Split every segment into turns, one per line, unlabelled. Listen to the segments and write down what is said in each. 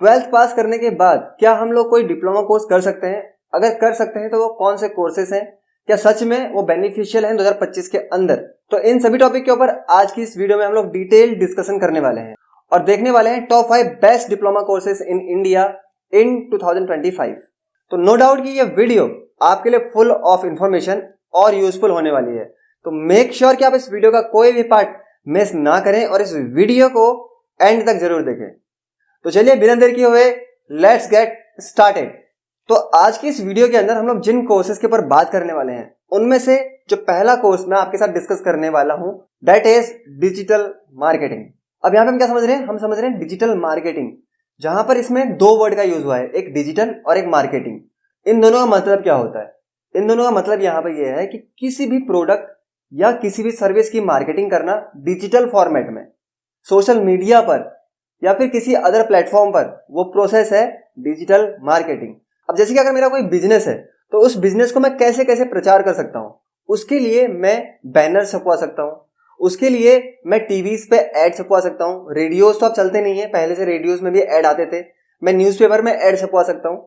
Twelfth pass करने के बाद क्या हम लोग कोई डिप्लोमा कोर्स कर सकते हैं? अगर कर सकते हैं तो वो कौन से कोर्सेज हैं? क्या सच में वो बेनिफिशियल हैं 2025 के अंदर? तो इन सभी टॉपिक के ऊपर आज की इस वीडियो में हम लोग डिटेल डिस्कशन करने वाले हैं और देखने वाले हैं top 5 best diploma courses in India in 2025। तो नो डाउट कि ये वीडियो आपके लिए फुल ऑफ इंफॉर्मेशन और यूजफुल होने वाली है। तो मेक श्योर कि आप इस वीडियो का कोई भी पार्ट मिस ना करें और इस वीडियो को एंड तक जरूर देखें। तो चलिए बिना देर किए हुए लेट्स गेट स्टार्टेड। तो आज की इस वीडियो के अंदर हम लोग जिन कोर्सेज के ऊपर बात करने वाले हैं उनमें से जो पहला कोर्स मैं आपके साथ डिस्कस करने वाला हूं दैट इज डिजिटल मार्केटिंग। अब यहां पे हम क्या समझ रहे हैं? हम समझ रहे हैं डिजिटल मार्केटिंग, जहां पर इसमें दो वर्ड का यूज हुआ है, एक डिजिटल और एक मार्केटिंग। इन दोनों का मतलब क्या होता है? इन दोनों का मतलब यहां पर यह है कि किसी भी प्रोडक्ट या किसी भी सर्विस की मार्केटिंग करना डिजिटल फॉर्मेट में, सोशल मीडिया पर या फिर किसी अदर प्लेटफॉर्म पर, वो प्रोसेस है डिजिटल मार्केटिंग। अब जैसे कि अगर मेरा कोई बिजनेस है तो उस बिजनेस को मैं कैसे कैसे प्रचार कर सकता हूं? उसके लिए मैं बैनर छपवा सकता हूं, उसके लिए मैं टीवीज पे ऐड छपवा सकता हूं। रेडियोज तो अब चलते नहीं है, पहले से रेडियोज में भी ऐड आते थे। मैं न्यूज़पेपर में ऐड छपवा सकता हूं।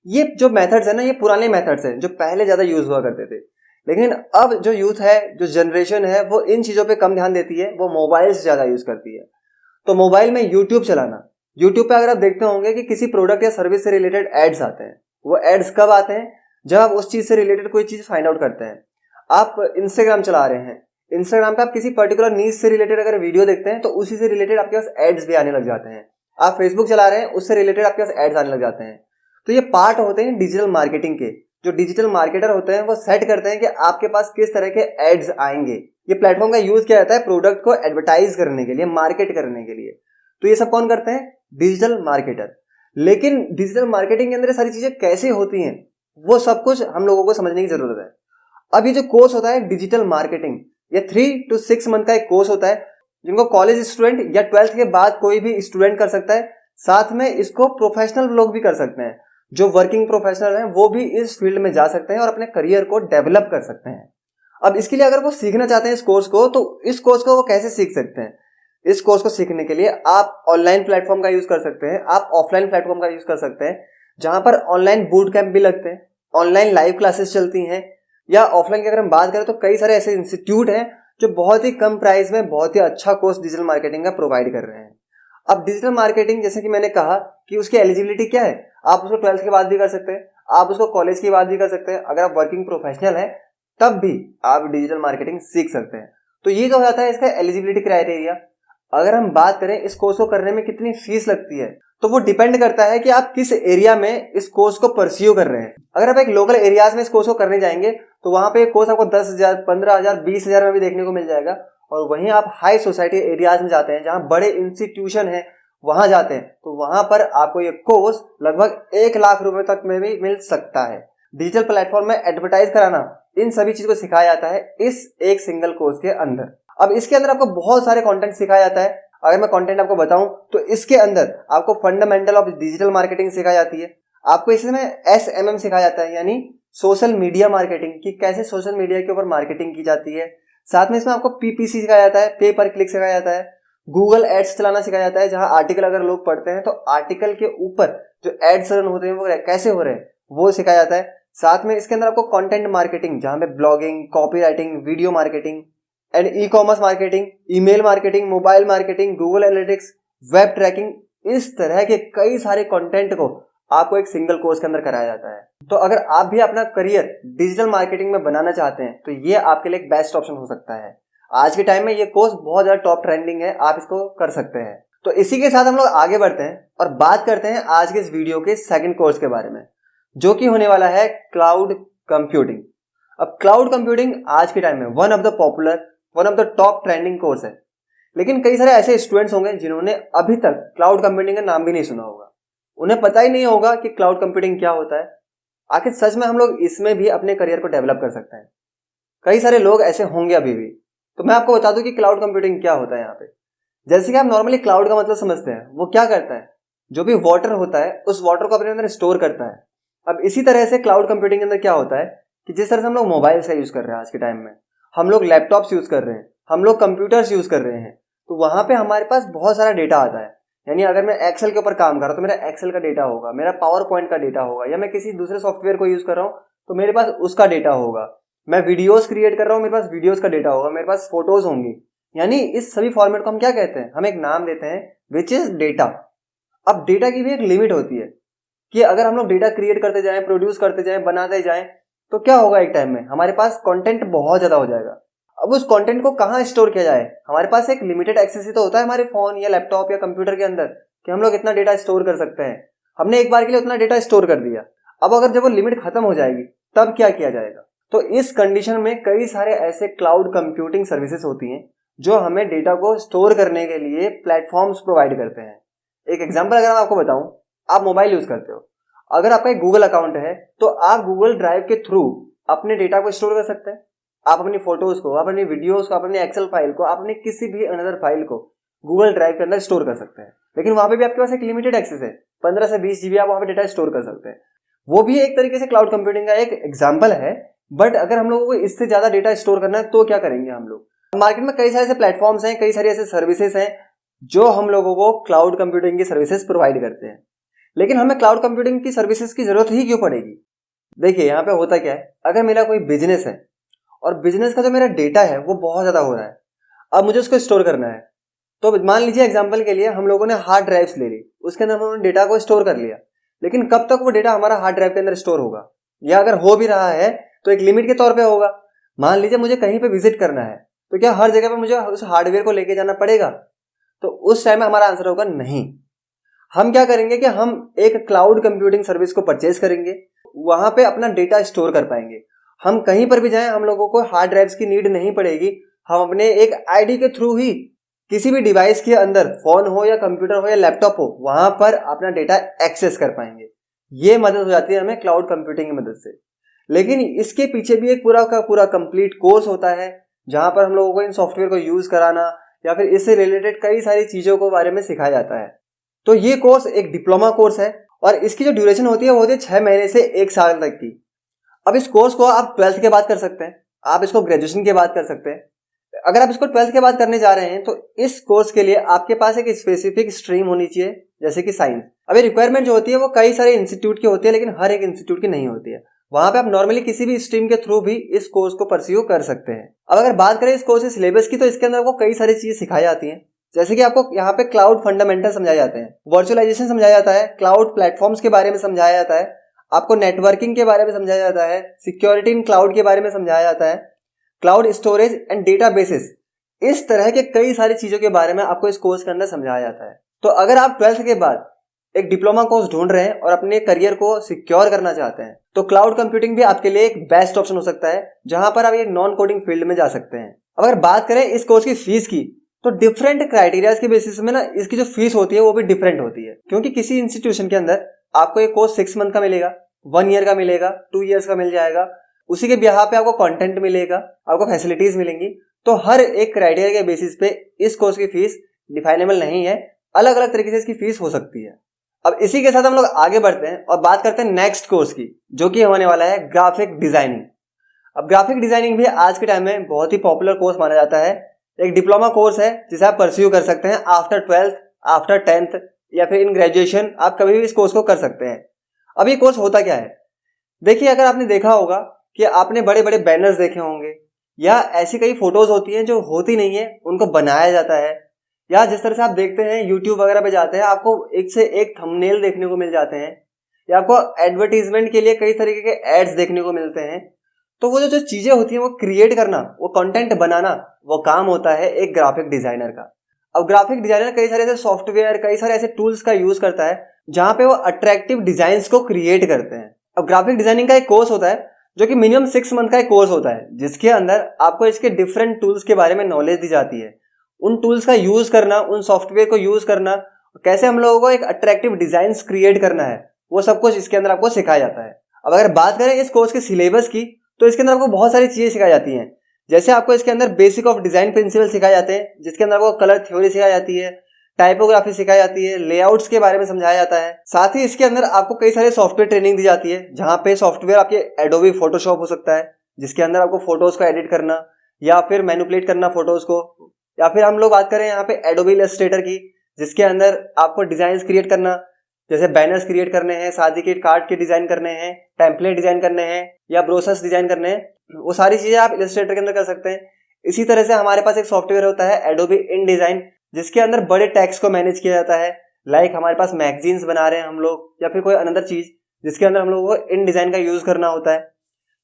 ये जो मेथड्स है ना, ये पुराने मेथड्स हैं जो पहले ज्यादा यूज हुआ करते थे। लेकिन अब जो यूथ है, जो जनरेशन है, वो इन चीजों पे कम ध्यान देती है, वो मोबाइल से ज्यादा यूज करती है। तो मोबाइल में यूट्यूब चलाना, यूट्यूब पे अगर आप देखते होंगे कि किसी प्रोडक्ट या सर्विस से रिलेटेड एड्स आते हैं। वो एड्स कब आते हैं? जब आप उस चीज से रिलेटेड कोई चीज फाइंड आउट करते हैं। आप इंस्टाग्राम चला रहे हैं, इंस्टाग्राम पे आप किसी पर्टिकुलर नीड से रिलेटेड अगर वीडियो देखते हैं तो उसी से रिलेटेड आपके पास एड्स भी आने लग जाते हैं। आप फेसबुक चला रहे हैं, उससे रिलेटेड आपके पास एड्स आने लग जाते हैं। तो ये पार्ट होते हैं डिजिटल मार्केटिंग के। जो डिजिटल मार्केटर होते हैं वो सेट करते हैं कि आपके पास किस तरह के एड्स आएंगे। ये प्लेटफॉर्म का यूज किया जाता है प्रोडक्ट को एडवर्टाइज करने के लिए, मार्केट करने के लिए। तो ये सब कौन करते हैं? Digital marketer. लेकिन डिजिटल मार्केटिंग के अंदर सारी चीजें कैसे होती हैं, वो सब कुछ हम लोगों को समझने की जरूरत है। अब ये जो कोर्स होता है डिजिटल मार्केटिंग, ये 3 to 6 मंथ का एक कोर्स होता है, जिनको कॉलेज स्टूडेंट या 12th के बाद कोई भी स्टूडेंट कर सकता है। साथ में इसको प्रोफेशनल लोग भी कर सकते हैं। जो वर्किंग प्रोफेशनल हैं वो भी इस फील्ड में जा सकते हैं और अपने करियर को डेवलप कर सकते हैं। अब इसके लिए अगर वो सीखना चाहते हैं इस कोर्स को, तो इस कोर्स को वो कैसे सीख सकते हैं? इस कोर्स को सीखने के लिए आप ऑनलाइन प्लेटफॉर्म का यूज कर सकते हैं, आप ऑफलाइन प्लेटफॉर्म का यूज कर सकते हैं, जहां पर ऑनलाइन बूट कैंप भी लगते हैं, ऑनलाइन लाइव क्लासेस चलती हैं। या ऑफलाइन की अगर हम बात करें तो कई सारे ऐसे इंस्टीट्यूट हैं जो बहुत ही कम प्राइस में बहुत ही अच्छा कोर्स डिजिटल मार्केटिंग का प्रोवाइड कर रहे हैं। अब डिजिटल मार्केटिंग, जैसे कि मैंने कहा कि उसकी एलिजिबिलिटी क्या है, आप उसको 12th के बाद भी कर सकते हैं, आप उसको कॉलेज के बाद भी कर सकते हैं। अगर आप वर्किंग प्रोफेशनल है तब भी आप डिजिटल मार्केटिंग सीख सकते हैं। तो ये जो होता है इसका एलिजिबिलिटी क्राइटेरिया। अगर हम बात करें इस कोर्स को करने में कितनी फीस लगती है, तो वो डिपेंड करता है कि आप किस एरिया में इस कोर्स को परस्यू कर रहे हैं। अगर आप एक लोकल एरियाज में इस कोर्स को करने जाएंगे तो वहां पे कोर्स आपको 10,000, 15,000, 20,000 में भी देखने को मिल जाएगा। और वहीं आप हाई सोसाइटी एरियाज में जाते हैं, जहां बड़े इंस्टीट्यूशन है, वहां जाते हैं, तो वहां पर आपको ये कोर्स लगभग 1 लाख रुपए तक में भी मिल सकता है। डिजिटल प्लेटफॉर्म में एडवर्टाइज कराना, इन सभी चीज को सिखाया जाता है इस एक सिंगल कोर्स के अंदर। अब इसके अंदर आपको बहुत सारे कंटेंट सिखाया जाता है। अगर मैं कंटेंट आपको बताऊं तो इसके अंदर आपको फंडामेंटल ऑफ डिजिटल मार्केटिंग सिखाई जाती है। आपको इसमें SMM सिखाया जाता है, यानी सोशल मीडिया मार्केटिंग, कि कैसे सोशल मीडिया के ऊपर मार्केटिंग की जाती है। साथ में इसमें आपको PPC सिखाया जाता है, पे पर क्लिक सिखाया जाता है। गूगल एड्स चलाना सिखाया जाता है, जहां आर्टिकल अगर लोग पढ़ते हैं तो आर्टिकल के ऊपर जो एड्स रन होते हैं वो कैसे हो रहे हैं वो सिखाया जाता है। साथ में इसके अंदर आपको कंटेंट मार्केटिंग, जहां पे blogging, copy writing, video marketing and e-commerce marketing, email marketing, mobile marketing, Google analytics, web tracking, इस तरह के कई सारे कंटेंट को आपको एक सिंगल कोर्स के अंदर कराया जाता है। तो अगर आप भी अपना करियर डिजिटल मार्केटिंग में बनाना चाहते हैं तो ये आपके लिए एक बेस्ट ऑप्शन हो सकता है। आज के टाइम में ये कोर्स बहुत ज्यादा टॉप ट्रेंडिंग है, आप इसको कर सकते हैं। तो इसी के साथ हम लोग आगे बढ़ते हैं और बात करते हैं आज के इस वीडियो के सेकंड कोर्स के बारे में, जो कि होने वाला है क्लाउड कंप्यूटिंग। अब क्लाउड कंप्यूटिंग आज के टाइम में one of the top trending course है। लेकिन कई सारे ऐसे स्टूडेंट्स होंगे जिन्होंने अभी तक क्लाउड कंप्यूटिंग का नाम भी नहीं सुना होगा। उन्हें पता ही नहीं होगा कि क्लाउड कंप्यूटिंग क्या होता है। आखिर सच में हम लोग इसमें भी अपने करियर को डेवलप कर सकते हैं? कई सारे लोग ऐसे होंगे अभी भी। तो मैं आपको बता दूं कि क्लाउड कंप्यूटिंग क्या होता है। यहाँ पे जैसे कि आप नॉर्मली क्लाउड का मतलब समझते हैं, वो क्या करता है? जो भी वाटर होता है उस वाटर को अपने अंदर स्टोर करता है। अब इसी तरह से क्लाउड कंप्यूटिंग के अंदर क्या होता है कि जिस तरह से हम लोग मोबाइल्स का यूज कर रहे हैं आज के टाइम में, हम लोग लैपटॉप्स यूज कर रहे हैं, हम लोग कंप्यूटर्स यूज कर रहे हैं, तो वहां पे हमारे पास बहुत सारा डेटा आता है। यानी अगर मैं एक्सेल के ऊपर काम कर रहा हूँ तो मेरा एक्सेल का डेटा होगा, मेरा पावर पॉइंट का डेटा होगा, या मैं किसी दूसरे सॉफ्टवेयर को यूज कर रहा हूँ तो मेरे पास उसका डेटा होगा। मैं वीडियोस क्रिएट कर रहा हूँ, मेरे पास वीडियोस का डेटा होगा, मेरे पास फोटोज होंगी। यानी इस सभी फॉर्मेट को हम क्या कहते हैं, हम एक नाम देते हैं विच इज डेटा। अब डेटा की भी एक लिमिट होती है कि अगर हम लोग डेटा क्रिएट करते जाएं, प्रोड्यूस करते जाएं, बनाते जाएं तो क्या होगा, एक टाइम में हमारे पास कंटेंट बहुत ज्यादा हो जाएगा। अब उस कंटेंट को कहाँ स्टोर किया जाए, हमारे पास एक लिमिटेड एक्सेस ही तो होता है हमारे फोन या लैपटॉप या कंप्यूटर के अंदर कि हम लोग इतना डेटा स्टोर कर सकते हैं। हमने एक बार के लिए उतना डेटा स्टोर कर दिया। अब अगर जब वो लिमिट खत्म हो जाएगी तब क्या किया जाएगा। तो इस कंडीशन में कई सारे ऐसे क्लाउड कंप्यूटिंग सर्विसेज होती हैं जो हमें डेटा को स्टोर करने के लिए प्लेटफॉर्म्स प्रोवाइड करते हैं। एक एग्जांपल अगर मैं आपको बताऊं, आप मोबाइल यूज करते हो, अगर आपका एक गूगल अकाउंट है तो आप गूगल ड्राइव के थ्रू अपने डेटा को स्टोर कर सकते हैं। आप अपनी फोटोज को, आप अपनी वीडियोज को, अपनी एक्सेल फाइल को, आप अपनी किसी भी अनदर फाइल को गूगल ड्राइव के अंदर स्टोर कर सकते हैं। लेकिन वहां पे भी आपके पास एक लिमिटेड एक्सेस है, 15 से 20 जीबी आप वहां पे डेटा स्टोर कर सकते हैं। वो भी एक तरीके से क्लाउड कंप्यूटिंग का एक एग्जाम्पल है। बट अगर हम लोगों को इससे ज्यादा डेटा स्टोर करना है तो क्या करेंगे हम लोग। मार्केट में कई सारे ऐसे प्लेटफॉर्म्स हैं, कई सारी ऐसे सर्विसेज हैं जो हम लोगों को क्लाउड कंप्यूटिंग की सर्विसेज प्रोवाइड करते हैं। लेकिन हमें क्लाउड कंप्यूटिंग की सर्विसेज की जरूरत ही क्यों पड़ेगी। देखिए यहाँ पे होता क्या है, अगर मेरा कोई बिजनेस है और बिजनेस का जो मेरा डेटा है वो बहुत ज्यादा हो रहा है, अब मुझे उसको स्टोर करना है। तो मान लीजिए एग्जांपल के लिए हम लोगों ने हार्ड ड्राइव्स ले ली, उसके अंदर हमने डेटा को स्टोर कर लिया। लेकिन कब तक वो डेटा हमारा हार्ड ड्राइव के अंदर स्टोर होगा, या अगर हो भी रहा है तो एक लिमिट के तौर पे होगा। मान लीजिए मुझे कहीं पे विजिट करना है तो क्या हर जगह पे मुझे उस हार्डवेयर को लेके जाना पड़ेगा, तो उस टाइम में हमारा आंसर होगा नहीं। हम क्या करेंगे कि हम एक क्लाउड कंप्यूटिंग सर्विस को परचेज करेंगे, वहां पे अपना डेटा स्टोर कर पाएंगे। हम कहीं पर भी जाएं, हम लोगों को हार्ड ड्राइव्स की नीड नहीं पड़ेगी। हम अपने एक आईडी के थ्रू ही किसी भी डिवाइस के अंदर, फोन हो या कंप्यूटर हो या लैपटॉप हो, वहां पर अपना डेटा एक्सेस कर पाएंगे। ये मदद हो जाती है हमें क्लाउड कंप्यूटिंग की मदद से। लेकिन इसके पीछे भी एक पूरा का पूरा कंप्लीट कोर्स होता है जहां पर हम लोगों को इन सॉफ्टवेयर को यूज कराना या फिर इससे रिलेटेड कई सारी चीजों के बारे में सिखाया जाता है। तो ये कोर्स एक डिप्लोमा कोर्स है और इसकी जो ड्यूरेशन होती है वो होती है 6 महीने से 1 साल तक की। अब इस कोर्स को आप 12th के बाद कर सकते हैं, आप इसको ग्रेजुएशन के बाद कर सकते हैं। अगर आप इसको 12th के बाद करने जा रहे हैं तो इस कोर्स के लिए आपके पास एक स्पेसिफिक स्ट्रीम होनी चाहिए, जैसे कि साइंस। अब ये रिक्वायरमेंट जो होती है वो कई सारे इंस्टीट्यूट की होती है, लेकिन हर एक इंस्टीट्यूट की नहीं होती है। वहां पे आप नॉर्मली किसी भी स्ट्रीम के थ्रू भी इस कोर्स को परस्यू कर सकते हैं। अब अगर बात करें इस कोर्स के सिलेबस की, तो इसके अंदर आपको कई सारी चीजें सिखाई जाती हैं। जैसे कि आपको यहाँ पे क्लाउड फंडामेंटल समझाए जाते हैं, वर्चुअलाइजेशन समझाया जाता है, क्लाउड प्लेटफॉर्म्स के बारे में समझाया जाता है, आपको नेटवर्किंग के बारे में समझाया जाता है, सिक्योरिटी इन क्लाउड के बारे में समझाया जाता है, क्लाउड स्टोरेज एंड डेटाबेसेस, इस तरह के कई सारी चीजों के बारे में आपको इस कोर्स के अंदर समझाया जाता है। तो अगर आप 12th के बाद एक डिप्लोमा कोर्स ढूंढ रहे हैं और अपने करियर को सिक्योर करना चाहते हैं तो क्लाउड कंप्यूटिंग भी आपके लिए एक बेस्ट ऑप्शन हो सकता है, जहां पर आप एक नॉन कोडिंग फील्ड में जा सकते हैं। अगर बात करें इस कोर्स की फीस की, तो डिफरेंट क्राइटेरियाज के बेसिस में ना इसकी जो फीस होती है वो भी डिफरेंट होती है। क्योंकि किसी इंस्टीट्यूशन के अंदर आपको एक कोर्स 6 मंथ का मिलेगा, 1 ईयर का मिलेगा, 2 ईयर्स का मिल जाएगा, उसी के बिहार पे आपको कंटेंट मिलेगा, आपको फैसिलिटीज मिलेंगी। तो हर एक क्राइटेरिया के बेसिस पे इस कोर्स की फीस डिफाइनेबल नहीं है, अलग अलग तरीके से इसकी फीस हो सकती है। अब इसी के साथ हम लोग आगे बढ़ते हैं और बात करते हैं नेक्स्ट कोर्स की, जो कि होने वाला है ग्राफिक डिजाइनिंग। अब ग्राफिक डिजाइनिंग भी आज के टाइम में बहुत ही पॉपुलर कोर्स माना जाता है। एक डिप्लोमा कोर्स है जिसे आप परस्यू कर सकते हैं आफ्टर 12th, आफ्टर 10th या फिर इन ग्रेजुएशन, आप कभी भी इस कोर्स को कर सकते हैं। अब ये कोर्स होता क्या है, देखिए अगर आपने देखा होगा कि आपने बड़े बड़े बैनर्स देखे होंगे या ऐसी कई फोटोज होती हैं जो होती नहीं है, उनको बनाया जाता है, या जिस तरह से आप देखते हैं यूट्यूब वगैरह पे जाते हैं आपको एक से एक थंबनेल देखने को मिल जाते हैं, या आपको एडवर्टीजमेंट के लिए कई तरीके के एड्स देखने को मिलते हैं। तो वो जो चीजें होती हैं वो क्रिएट करना, वो कंटेंट बनाना, वो काम होता है एक ग्राफिक डिजाइनर का। अब ग्राफिक डिजाइनर कई सारे ऐसे सॉफ्टवेयर, कई सारे ऐसे टूल्स का यूज करता है जहां पे वो अट्रैक्टिव डिजाइन्स को क्रिएट करते हैं। अब ग्राफिक डिजाइनिंग का एक कोर्स होता है जो कि मिनिमम 6 मंथ का एक कोर्स होता है, जिसके अंदर आपको इसके डिफरेंट टूल्स के बारे में नॉलेज दी जाती है, उन टूल्स का यूज करना, उन सॉफ्टवेयर को यूज करना, कैसे हम लोगों को एक अट्रैक्टिव डिजाइन्स क्रिएट करना है, वो सब कुछ इसके अंदर आपको सिखाया जाता है। अब अगर बात करें इस कोर्स के सिलेबस की, तो इसके अंदर आपको बहुत सारी चीजें सिखाई जाती हैं। जैसे आपको इसके अंदर बेसिक ऑफ डिजाइन प्रिंसिपल सिखाए जाते हैं, जिसके अंदर आपको कलर थ्योरी सिखाई जाती है, टाइपोग्राफी सिखाई जाती है, लेआउट्स के बारे में समझाया जाता है। साथ ही इसके अंदर आपको कई सारे सॉफ्टवेयर ट्रेनिंग दी जाती है, जहां पे सॉफ्टवेयर आपके एडोबी फोटोशॉप हो सकता है, जिसके अंदर आपको फोटोज को एडिट करना या फिर मैनिपुलेट करना फोटोज को, या फिर हम लोग बात करें यहाँ पे एडोबी इलस्ट्रेटर की, जिसके अंदर आपको डिजाइन क्रिएट करना, जैसे बैनर्स क्रिएट करने हैं, शादी के कार्ड के डिजाइन करने हैं, टेम्पलेट डिजाइन करने हैं या ब्रोशर्स डिजाइन करने हैं, वो सारी चीजें आप इलस्ट्रेटर के अंदर कर सकते हैं। इसी तरह से हमारे पास एक सॉफ्टवेयर होता है एडोबी InDesign, जिसके अंदर बड़े टैक्स को मैनेज किया जाता है। लाइक हमारे पास मैगजीन्स बना रहे हैं हम लोग या फिर कोई अनदर चीज जिसके अंदर हम लोगों को InDesign का यूज करना होता है।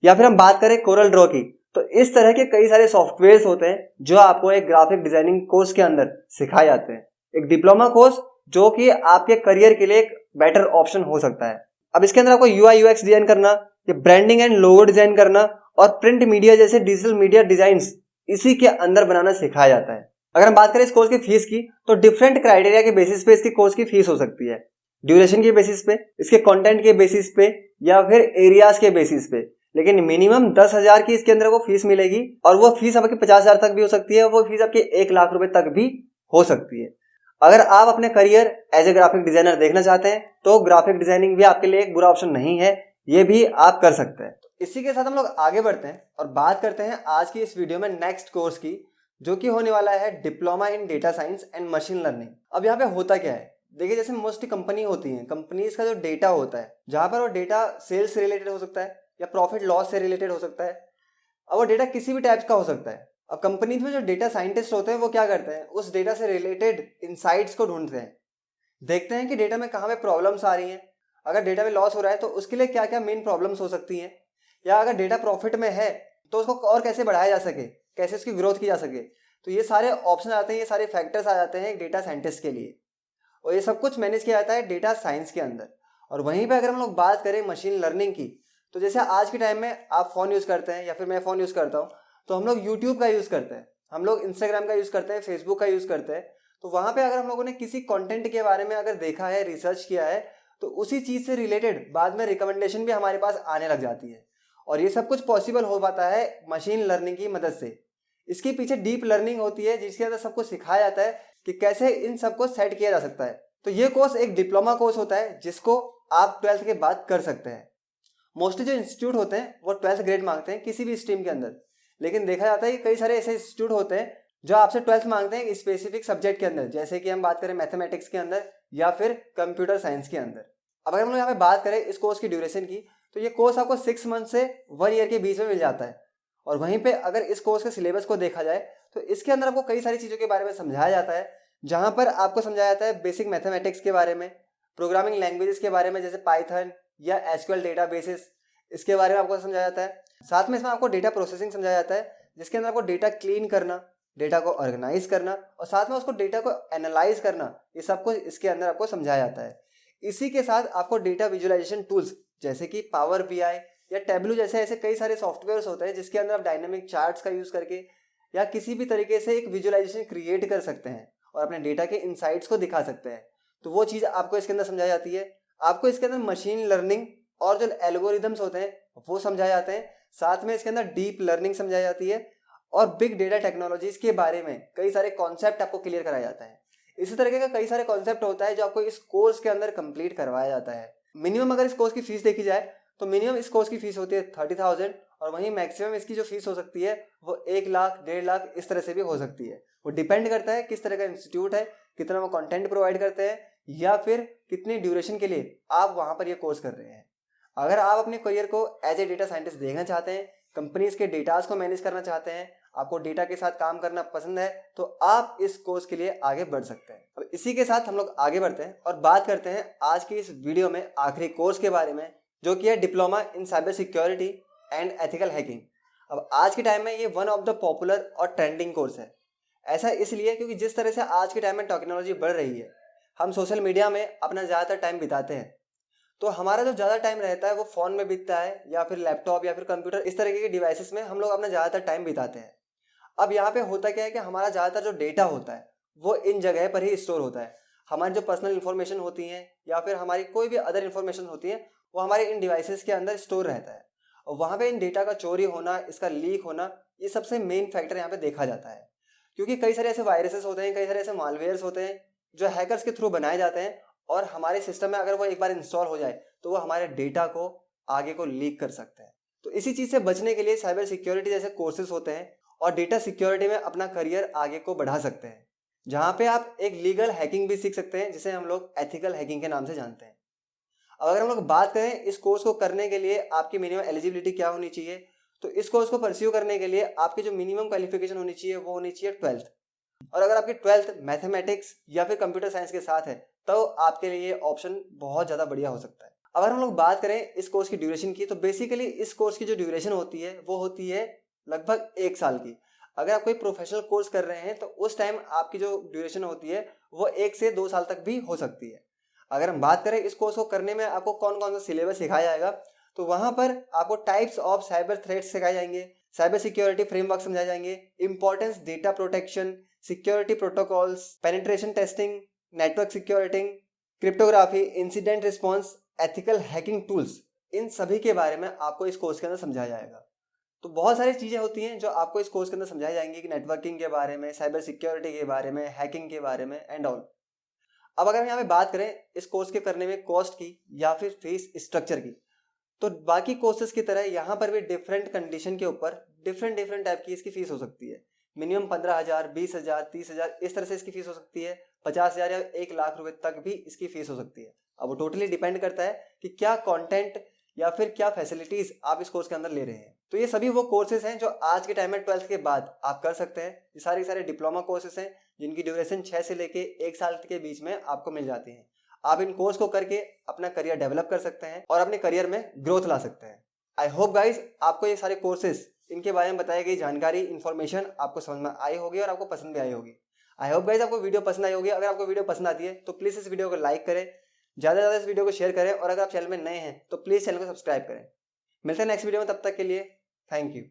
या फिर हम बात करें कोरल ड्रॉ की, तो इस तरह के कई सारे सॉफ्टवेयर्स होते हैं जो आपको एक ग्राफिक डिजाइनिंग कोर्स के अंदर सिखाए जाते हैं। एक डिप्लोमा कोर्स जो कि आपके करियर के लिए एक बेटर ऑप्शन हो सकता है। अब इसके अंदर आपको UI UX डिजाइन करना, ये ब्रांडिंग एंड लोगो डिजाइन करना और प्रिंट मीडिया जैसे डिजिटल मीडिया डिजाइन्स इसी के अंदर बनाना सिखाया जाता है। अगर हम बात करें इस कोर्स की फीस की, तो डिफरेंट क्राइटेरिया के बेसिस पे इसकी कोर्स की फीस हो सकती है। ड्यूरेशन के बेसिस पे, इसके कंटेंट के बेसिस पे या फिर एरियाज के बेसिस पे, लेकिन मिनिमम 10,000 की इसके अंदर वो फीस मिलेगी और वो फीस आपकी 50,000 तक भी हो सकती है, वो फीस आपकी 1 लाख रुपए तक भी हो सकती है। अगर आप अपने career as a graphic designer देखना चाहते हैं तो ग्राफिक डिजाइनिंग भी आपके लिए एक बुरा ऑप्शन नहीं है, ये भी आप कर सकते हैं। इसी के साथ हम लोग आगे बढ़ते हैं और बात करते हैं आज की इस वीडियो में नेक्स्ट कोर्स की, जो कि होने वाला है diploma in data science and machine learning. अब यहाँ पे होता क्या है, देखिए जैसे मोस्टली कंपनी होती है, कंपनीज का जो डेटा होता है, जहां पर वो डेटा सेल्स से रिलेटेड हो सकता है या प्रॉफिट लॉस से रिलेटेड हो सकता है। अब वो डेटा किसी भी टाइप का हो सकता है। अब कंपनीज में जो डेटा साइंटिस्ट होते हैं वो क्या करते हैं, उस डेटा से रिलेटेड इनसाइट्स को ढूंढते हैं, देखते हैं कि डेटा में कहाँ पे प्रॉब्लम्स आ रही हैं, अगर डेटा में लॉस हो रहा है तो उसके लिए क्या क्या मेन प्रॉब्लम्स हो सकती हैं, या अगर डेटा प्रॉफिट में है तो उसको और कैसे बढ़ाया जा सके, कैसे उसकी ग्रोथ की जा सके। तो ये सारे ऑप्शन आते हैं, ये सारे फैक्टर्स आ जाते हैं एक डेटा साइंटिस्ट के लिए, और ये सब कुछ मैनेज किया जाता है डेटा साइंस के अंदर। और वहीं पे अगर हम लोग बात करें मशीन लर्निंग की, तो जैसे आज के टाइम में आप फ़ोन यूज़ करते हैं या फिर मैं फ़ोन यूज़ करता हूँ, तो हम लोग यूट्यूब का यूज़ करते हैं, हम लोग इंस्टाग्राम का यूज़ करते हैं, फेसबुक का यूज़ करते हैं। तो वहाँ पे अगर हम लोगों ने किसी कंटेंट के बारे में अगर देखा है, रिसर्च किया है, तो उसी चीज़ से रिलेटेड बाद में रिकमेंडेशन भी हमारे पास आने लग जाती है। और ये सब कुछ पॉसिबल हो पाता है मशीन लर्निंग की मदद से। इसके पीछे डीप लर्निंग होती है जिसके अंदर सबको सिखाया जाता है कि कैसे इन सबको सेट किया जा सकता है। तो ये कोर्स एक डिप्लोमा कोर्स होता है जिसको आप 12th के बाद कर सकते हैं। मोस्टली जो इंस्टीट्यूट होते हैं वो 12th ग्रेड मांगते हैं किसी भी स्ट्रीम के अंदर, लेकिन देखा जाता है कि कई सारे ऐसे इंस्टीट्यूट होते हैं जो आपसे 12th मांगते हैं स्पेसिफिक सब्जेक्ट के अंदर, जैसे कि हम बात करें मैथमेटिक्स के अंदर या फिर कंप्यूटर साइंस के अंदर। अब अगर हम लोग यहाँ पे बात करें इस कोर्स की ड्यूरेशन की, तो ये कोर्स आपको 6 मंथ से 1 ईयर के बीच में मिल जाता है। और वहीं पे अगर इस कोर्स के सिलेबस को देखा जाए तो इसके अंदर आपको कई सारी चीज़ों के बारे में समझाया जाता है, जहाँ पर आपको समझाया जाता है बेसिक मैथमेटिक्स के बारे में, प्रोग्रामिंग लैंग्वेजेस के बारे में जैसे पाइथन या एसक्यूएल डेटाबेसेस, इसके बारे में आपको समझाया जाता है। साथ में इसमें आपको डेटा प्रोसेसिंग समझाया जाता है, जिसके अंदर आपको डेटा क्लीन करना, डेटा को ऑर्गेनाइज करना और साथ में उसको डेटा को एनालाइज करना, ये सब कुछ इसके अंदर आपको समझाया जाता है। इसी के साथ आपको डेटा विजुअलाइजेशन टूल्स जैसे कि पावर BI या टेबलू जैसे ऐसे कई सारे सॉफ्टवेयर्स होते हैं जिसके अंदर आप डायनामिक चार्ट्स का यूज़ करके या किसी भी तरीके से एक विजुअलाइजेशन क्रिएट कर सकते हैं और अपने डेटा के इनसाइट्स को दिखा सकते हैं। तो वो चीज़ आपको इसके अंदर समझाई जाती है। आपको इसके अंदर मशीन लर्निंग और जो एल्गोरिदम्स होते हैं वो समझाए जाते हैं। साथ में इसके अंदर डीप लर्निंग समझाई जाती है और बिग डेटा टेक्नोलॉजीज के बारे में कई सारे कॉन्सेप्ट आपको क्लियर कराया जाता है। इसी तरीके का कई सारे कॉन्सेप्ट होता है जो आपको इस कोर्स के अंदर कंप्लीट करवाया जाता है। मिनिमम अगर इस कोर्स की फीस देखी जाए तो मिनिमम इस कोर्स की फीस होती है 30,000 और वहीं मैक्सिमम इसकी जो फीस हो सकती है वो 1 लाख 1.5 लाख इस तरह से भी हो सकती है। वो डिपेंड करता है किस तरह का इंस्टीट्यूट है, कितना वो कंटेंट प्रोवाइड करते हैं या फिर कितनी ड्यूरेशन के लिए आप वहाँ पर ये कोर्स कर रहे हैं। अगर आप अपने करियर को एज ए डेटा साइंटिस्ट देखना चाहते हैं, कंपनीज के डेटास को मैनेज करना चाहते हैं, आपको डेटा के साथ काम करना पसंद है, तो आप इस कोर्स के लिए आगे बढ़ सकते हैं। अब इसी के साथ हम लोग आगे बढ़ते हैं और बात करते हैं आज की इस वीडियो में आखिरी कोर्स के बारे में, जो कि है diploma in cyber security and ethical hacking. अब आज के टाइम में ये वन ऑफ द पॉपुलर और ट्रेंडिंग कोर्स है। ऐसा इसलिए क्योंकि जिस तरह से आज के टाइम में टेक्नोलॉजी बढ़ रही है, हम सोशल मीडिया में अपना ज़्यादातर टाइम बिताते हैं, तो हमारा जो ज़्यादा टाइम रहता है वो फ़ोन में बीतता है या फिर लैपटॉप या फिर कंप्यूटर, इस तरीके के डिवाइसेस में हम लोग अपना ज़्यादातर टाइम बिताते हैं। अब यहाँ पे होता क्या है कि हमारा ज़्यादातर जो डेटा होता है वो इन जगह पर ही स्टोर होता है। हमारी जो पर्सनल इन्फॉर्मेशन होती हैं या फिर हमारी कोई भी अदर इन्फॉर्मेशन होती है वो हमारे इन डिवाइसेस के अंदर स्टोर रहता है। और वहाँ पे इन डेटा का चोरी होना, इसका लीक होना, ये सबसे मेन फैक्टर यहाँ पे देखा जाता है। क्योंकि कई सारे ऐसे वायरसेस होते हैं, कई सारे ऐसे मालवेयर्स होते हैं जो हैकर्स के थ्रू बनाए जाते हैं और हमारे सिस्टम में अगर वो एक बार इंस्टॉल हो जाए तो वो हमारे डेटा को आगे को लीक कर सकते हैं। तो इसी चीज़ से बचने के लिए साइबर सिक्योरिटी जैसे कोर्सेज होते हैं और डेटा सिक्योरिटी में अपना करियर आगे को बढ़ा सकते हैं। जहां पे आप एक लीगल हैकिंग भी सीख सकते हैं, जिसे हम लोग एथिकल हैकिंग के नाम से जानते हैं। अब अगर हम लोग बात करें इस कोर्स को करने के लिए आपकी मिनिमम एलिजिबिलिटी क्या होनी चाहिए, तो इस कोर्स को परस्यू करने के लिए आपकी जो मिनिमम क्वालिफिकेशन होनी चाहिए वो होनी चाहिए 12th। और अगर आपकी 12th मैथमेटिक्स या फिर कंप्यूटर साइंस के साथ है तो आपके लिए ऑप्शन बहुत ज़्यादा बढ़िया हो सकता है। अगर हम लोग बात करें इस कोर्स की ड्यूरेशन की, तो बेसिकली इस कोर्स की जो ड्यूरेशन होती है वो होती है लगभग 1 साल की। अगर आप कोई प्रोफेशनल कोर्स कर रहे हैं तो उस टाइम आपकी जो ड्यूरेशन होती है वो 1 से 2 साल तक भी हो सकती है। अगर हम बात करें इस कोर्स को करने में आपको कौन कौन सा सिलेबस सिखाया जाएगा, तो वहां पर आपको टाइप्स ऑफ साइबर थ्रेट्स सिखाए जाएंगे, साइबर सिक्योरिटी फ्रेमवर्क समझाए जाएंगे, importance data protection, security protocols, penetration testing, network security, cryptography, incident response, ethical hacking tools, इन सभी के बारे में आपको इस कोर्स के अंदर समझाया जाएगा। तो बहुत सारी चीज़ें होती हैं जो आपको इस कोर्स के अंदर समझाई जाएंगी कि नेटवर्किंग के बारे में, साइबर सिक्योरिटी के बारे में, हैकिंग के बारे में एंड ऑल। अब अगर हम यहाँ पे बात करें इस कोर्स के करने में कॉस्ट की या फिर फीस स्ट्रक्चर की, तो बाकी कोर्सेज की तरह यहाँ पर भी डिफरेंट कंडीशन के ऊपर डिफरेंट डिफरेंट टाइप की इसकी फीस हो सकती है। मिनिमम 15,000, 20,000, 30,000 इस तरह से इसकी फीस हो सकती है। 50,000 या 1 लाख रुपए तक भी इसकी फीस हो सकती है। अब वो टोटली डिपेंड करता है कि क्या कंटेंट या फिर क्या फैसिलिटीज आप इस कोर्स के अंदर ले रहे हैं। तो ये सभी वो कोर्सेज हैं जो आज के टाइम में 12th के बाद आप कर सकते हैं। ये सारे डिप्लोमा कोर्सेज हैं जिनकी ड्यूरेशन 6 से लेके 1 साल के बीच में आपको मिल जाती है। आप इन कोर्स को करके अपना करियर डेवलप कर सकते हैं और अपने करियर में ग्रोथ ला सकते हैं। आई होप गाइज आपको ये सारे कोर्सेज, इनके बारे में बताई गई जानकारी, इन्फॉर्मेशन आपको समझ में आई होगी और आपको पसंद भी आई होगी। आई होप गाइज आपको वीडियो पसंद आई होगी। अगर आपको वीडियो पसंद आती है तो प्लीज इस वीडियो को लाइक करें, ज़्यादा से ज़्यादा इस वीडियो को शेयर करें और अगर आप चैनल में नए हैं तो प्लीज़ चैनल को सब्सक्राइब करें। मिलते हैं नेक्स्ट वीडियो में, तब तक के लिए थैंक यू।